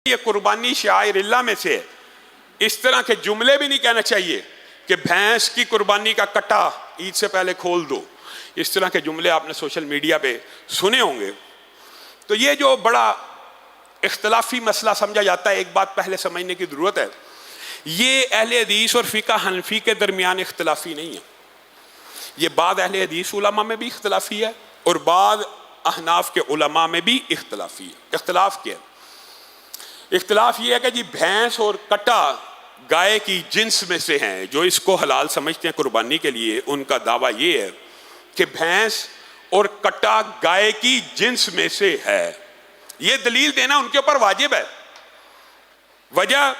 یہ قربانی شعائر اللہ میں سے ہے. اس طرح کے جملے بھی نہیں کہنا چاہیے کہ بھینس کی قربانی کا کٹا عید سے پہلے کھول دو. اس طرح کے جملے آپ نے سوشل میڈیا پہ سنے ہوں گے. تو یہ جو بڑا اختلافی مسئلہ سمجھا جاتا ہے، ایک بات پہلے سمجھنے کی ضرورت ہے، یہ اہل حدیث اور فقہ حنفی کے درمیان اختلافی نہیں ہے. یہ بعض اہل حدیث علماء میں بھی اختلافی ہے اور بعض احناف کے علماء میں بھی اختلافی ہے. اختلاف کیا ہے؟ اختلاف یہ ہے کہ جی بھینس اور کٹا گائے کی جنس میں سے ہیں. جو اس کو حلال سمجھتے ہیں قربانی کے لیے، ان کا دعویٰ یہ ہے کہ بھینس اور کٹا گائے کی جنس میں سے ہے. یہ دلیل دینا ان کے اوپر واجب ہے. وجہ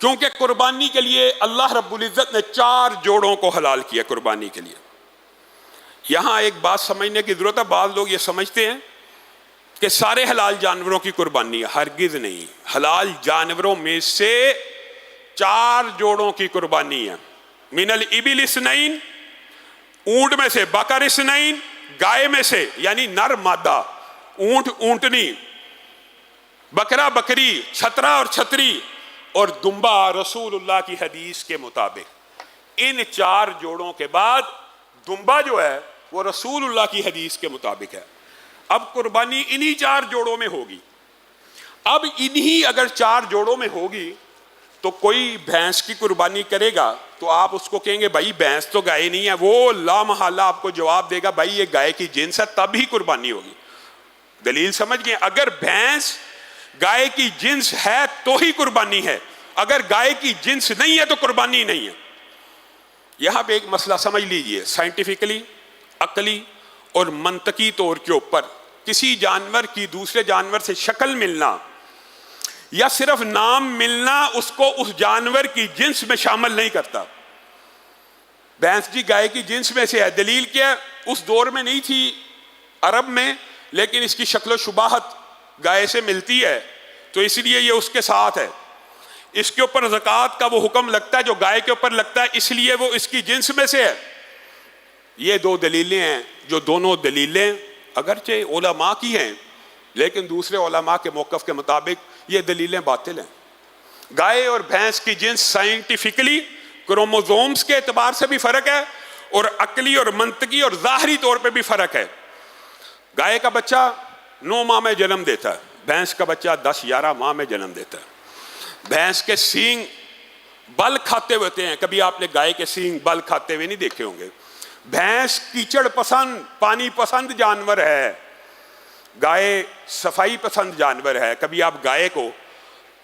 کیونکہ قربانی کے لیے اللہ رب العزت نے 4 جوڑوں کو حلال کیا قربانی کے لیے. یہاں ایک بات سمجھنے کی ضرورت ہے. بعض لوگ یہ سمجھتے ہیں کہ سارے حلال جانوروں کی قربانی ہے. ہرگز نہیں. حلال جانوروں میں سے 4 جوڑوں کی قربانی ہے. من الابل اثنین، اونٹ میں سے، بقر اثنین، گائے میں سے یعنی نر مادہ، اونٹ اونٹنی، بکرا بکری، چھترا اور چھتری، اور دمبا رسول اللہ کی حدیث کے مطابق. ان 4 جوڑوں کے بعد دمبا جو ہے وہ رسول اللہ کی حدیث کے مطابق ہے. اب قربانی انہی 4 جوڑوں میں ہوگی. اب انہی اگر 4 جوڑوں میں ہوگی تو کوئی بھینس کی قربانی کرے گا تو آپ اس کو کہیں گے بھائی بھینس تو گائے نہیں ہے. وہ لا محالہ آپ کو جواب دے گا بھائی یہ گائے کی جنس ہے، تب ہی قربانی ہوگی. دلیل سمجھ گئے؟ اگر بھینس گائے کی جنس ہے تو ہی قربانی ہے، اگر گائے کی جنس نہیں ہے تو قربانی نہیں ہے. یہاں پہ ایک مسئلہ سمجھ لیجئے. سائنٹیفکلی، عقلی اور منطقی طور کے اوپر کسی جانور کی دوسرے جانور سے شکل ملنا یا صرف نام ملنا اس کو اس جانور کی جنس میں شامل نہیں کرتا. بھینس جی گائے کی جنس میں سے ہے. دلیل کیا؟ اس دور میں نہیں تھی عرب میں، لیکن اس کی شکل و شباہت گائے سے ملتی ہے تو اس لیے یہ اس کے ساتھ ہے. اس کے اوپر زکوٰۃ کا وہ حکم لگتا ہے جو گائے کے اوپر لگتا ہے، اس لیے وہ اس کی جنس میں سے ہے. یہ 2 دلیلیں ہیں جو دونوں دلیلیں اگرچہ علماء کی ہیں لیکن دوسرے علماء کے موقف کے مطابق یہ دلیلیں باطل ہیں. گائے اور بھینس کی جنس سائنٹیفکلی کروموزومز کے اعتبار سے بھی فرق ہے اور عقلی اور منطقی اور ظاہری طور پہ بھی فرق ہے. گائے کا بچہ 9 ماہ میں جنم دیتا ہے، بھینس کا بچہ 10-11 ماہ میں جنم دیتا ہے. بھینس کے سینگ بل کھاتے ہوتے ہیں. کبھی آپ نے گائے کے سینگ بل کھاتے ہوئے نہیں دیکھے ہوں گے. بھینس کیچڑ پسند، پانی پسند جانور ہے، گائے صفائی پسند جانور ہے. کبھی آپ گائے کو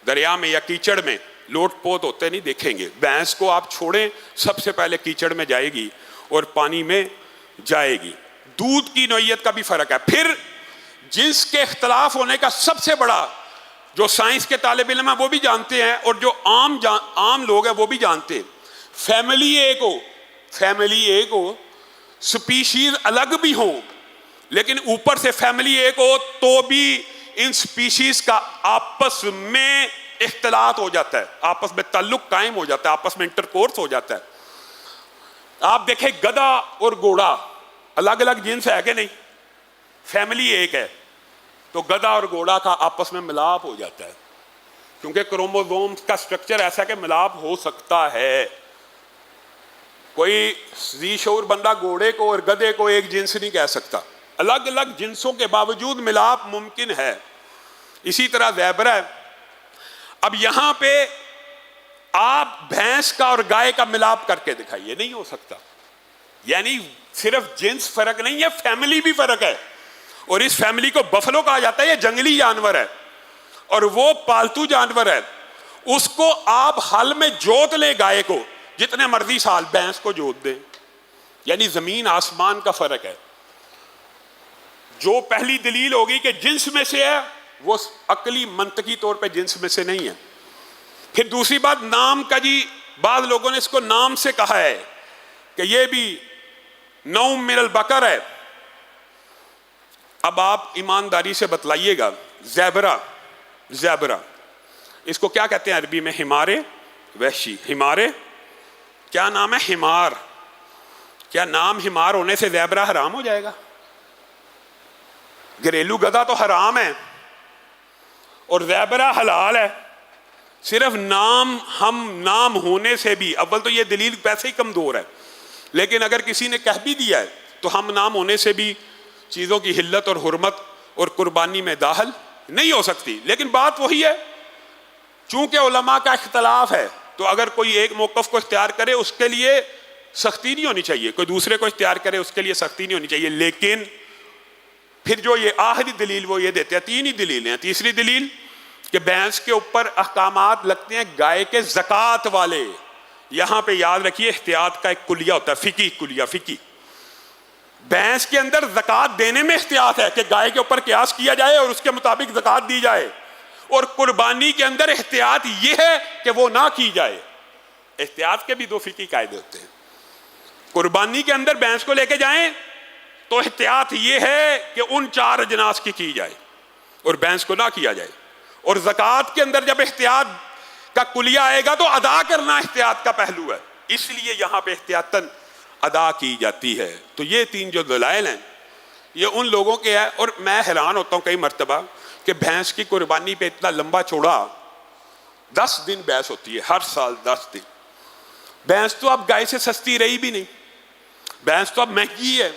دریا میں یا کیچڑ میں لوٹ پوت ہوتے نہیں دیکھیں گے. بھینس کو آپ چھوڑیں سب سے پہلے کیچڑ میں جائے گی اور پانی میں جائے گی. دودھ کی نوعیت کا بھی فرق ہے. پھر جنس کے اختلاف ہونے کا سب سے بڑا جو سائنس کے طالب علم ہیں وہ بھی جانتے ہیں اور جو عام لوگ ہیں وہ بھی جانتے ہیں، فیملی ایک ہو، سپیشیز الگ بھی ہوں لیکن اوپر سے فیملی ایک ہو تو بھی ان سپیشیز کا آپس میں اختلاط ہو جاتا ہے، آپس میں تعلق قائم ہو جاتا ہے، آپس میں انٹرکورس ہو جاتا ہے. آپ دیکھیں گدھا اور گھوڑا الگ الگ جنس ہے کہ نہیں؟ فیملی ایک ہے تو گدھا اور گھوڑا کا آپس میں ملاپ ہو جاتا ہے کیونکہ کروموزوم کا سٹرکچر ایسا کہ ملاپ ہو سکتا ہے. کوئی ذی شعور بندہ گھوڑے کو اور گدھے کو ایک جنس نہیں کہہ سکتا. الگ الگ جنسوں کے باوجود ملاپ ممکن ہے. اسی طرح زیبر ہے. اب یہاں پہ آپ بھینس کا اور گائے کا ملاپ کر کے دکھائیے، نہیں ہو سکتا. یعنی صرف جنس فرق نہیں ہے، فیملی بھی فرق ہے. اور اس فیملی کو بفلو کہا جاتا ہے. یہ جنگلی جانور ہے اور وہ پالتو جانور ہے. اس کو آپ حل میں جوت لیں گائے کو جتنے مرضی سال، بھینس کو جوت دیں. یعنی زمین آسمان کا فرق ہے. جو پہلی دلیل ہوگی کہ جنس میں سے ہے وہ عقلی منطقی طور پہ جنس میں سے نہیں ہے. پھر دوسری بات نام کا. جی بعض لوگوں نے اس کو نام سے کہا ہے کہ یہ بھی نوم من البقر ہے. اب آپ ایمانداری سے بتلائیے گا، زیبرا اس کو کیا کہتے ہیں عربی میں؟ حمار وحشی. حمار کیا نام ہے؟ حمار. کیا نام حمار ہونے سے زیبرا حرام ہو جائے گا؟ گھریلو گدھا تو حرام ہے اور زیبرہ حلال ہے، صرف نام ہونے سے بھی، اول تو یہ دلیل پیسے ہی کمزور ہے، لیکن اگر کسی نے کہہ بھی دیا ہے تو ہم نام ہونے سے بھی چیزوں کی حلت اور حرمت اور قربانی میں داخل نہیں ہو سکتی۔ لیکن بات وہی ہے، چونکہ علماء کا اختلاف ہے تو اگر کوئی ایک موقف کو اختیار کرے اس کے لیے سختی نہیں ہونی چاہیے، کوئی دوسرے کو اختیار کرے اس کے لیے سختی نہیں ہونی چاہیے۔ لیکن پھر جو یہ آخری دلیل وہ یہ دیتے ہیں، تین ہی دلیلیں ہیں۔ تیسری دلیل کہ بھینس کے اوپر احکامات لگتے ہیں گائے کے زکوٰۃ والے۔ یہاں پہ یاد رکھیے احتیاط کا ایک کلیہ ہوتا ہے، فقہی کلیہ، فقہی۔ بھینس کے اندر زکوٰۃ دینے میں احتیاط ہے کہ گائے کے اوپر قیاس کیا جائے اور اس کے مطابق زکوٰۃ دی جائے، اور قربانی کے اندر احتیاط یہ ہے کہ وہ نہ کی جائے۔ احتیاط کے بھی دو فقہی قاعدے ہوتے ہیں۔ قربانی کے اندر بھینس کو لے کے جائیں تو احتیاط یہ ہے کہ ان 4 اجناس کی جائے اور بھینس کو نہ کیا جائے، اور زکوٰۃ کے اندر جب احتیاط کا کلیہ آئے گا تو ادا کرنا احتیاط کا پہلو ہے، اس لیے یہاں پہ احتیاطاً ادا کی جاتی ہے۔ تو یہ 3 جو دلائل ہیں یہ ان لوگوں کے ہیں، اور میں حیران ہوتا ہوں کئی مرتبہ کہ بھینس کی قربانی پہ اتنا لمبا چوڑا 10 دن بحث ہوتی ہے، ہر سال 10 دن۔ بھینس تو اب گائے سے سستی رہی بھی نہیں، بھینس تو اب مہنگی ہے،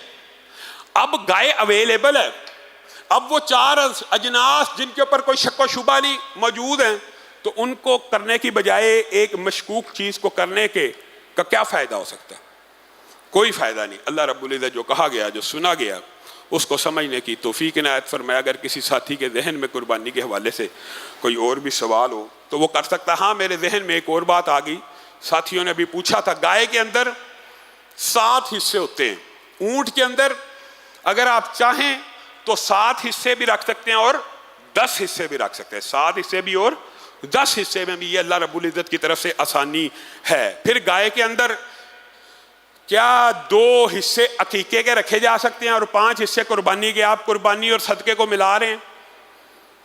اب گائے اویلیبل ہے، اب وہ 4 اجناس جن کے اوپر کوئی شک و شبہ نہیں موجود ہیں، تو ان کو کرنے کی بجائے ایک مشکوک چیز کو کرنے کا کیا فائدہ ہو سکتا ہے؟ کوئی فائدہ نہیں۔ اللہ رب العزت جو کہا گیا، جو سنا گیا، اس کو سمجھنے کی توفیق عنایت فرمائے۔ اگر کسی ساتھی کے ذہن میں قربانی کے حوالے سے کوئی اور بھی سوال ہو تو وہ کر سکتا ہے۔ ہاں، میرے ذہن میں ایک اور بات آ گئی، ساتھیوں نے بھی پوچھا تھا، گائے کے اندر 7 حصے ہوتے ہیں، اونٹ کے اندر اگر آپ چاہیں تو 7 حصے بھی رکھ سکتے ہیں اور 10 حصے بھی رکھ سکتے ہیں، 7 حصے بھی اور 10 حصے میں بھی، یہ اللہ رب العزت کی طرف سے آسانی ہے۔ پھر گائے کے اندر کیا 2 حصے عقیقے کے رکھے جا سکتے ہیں اور 5 حصے قربانی کے؟ آپ قربانی اور صدقے کو ملا رہے ہیں،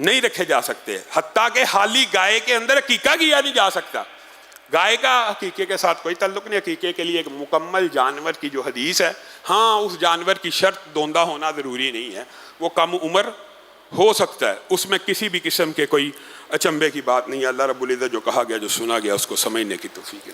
نہیں رکھے جا سکتے، حتیٰ کہ حالی گائے کے اندر عقیقہ کیا نہیں جا سکتا۔ گائے کا عقیقے کے ساتھ کوئی تعلق نہیں، عقیقے کے لیے ایک مکمل جانور کی جو حدیث ہے، ہاں اس جانور کی شرط دوندہ ہونا ضروری نہیں ہے، وہ کم عمر ہو سکتا ہے، اس میں کسی بھی قسم کے کوئی اچنبے کی بات نہیں ہے۔ اللہ رب العزت جو کہا گیا، جو سنا گیا، اس کو سمجھنے کی توفیق ہے۔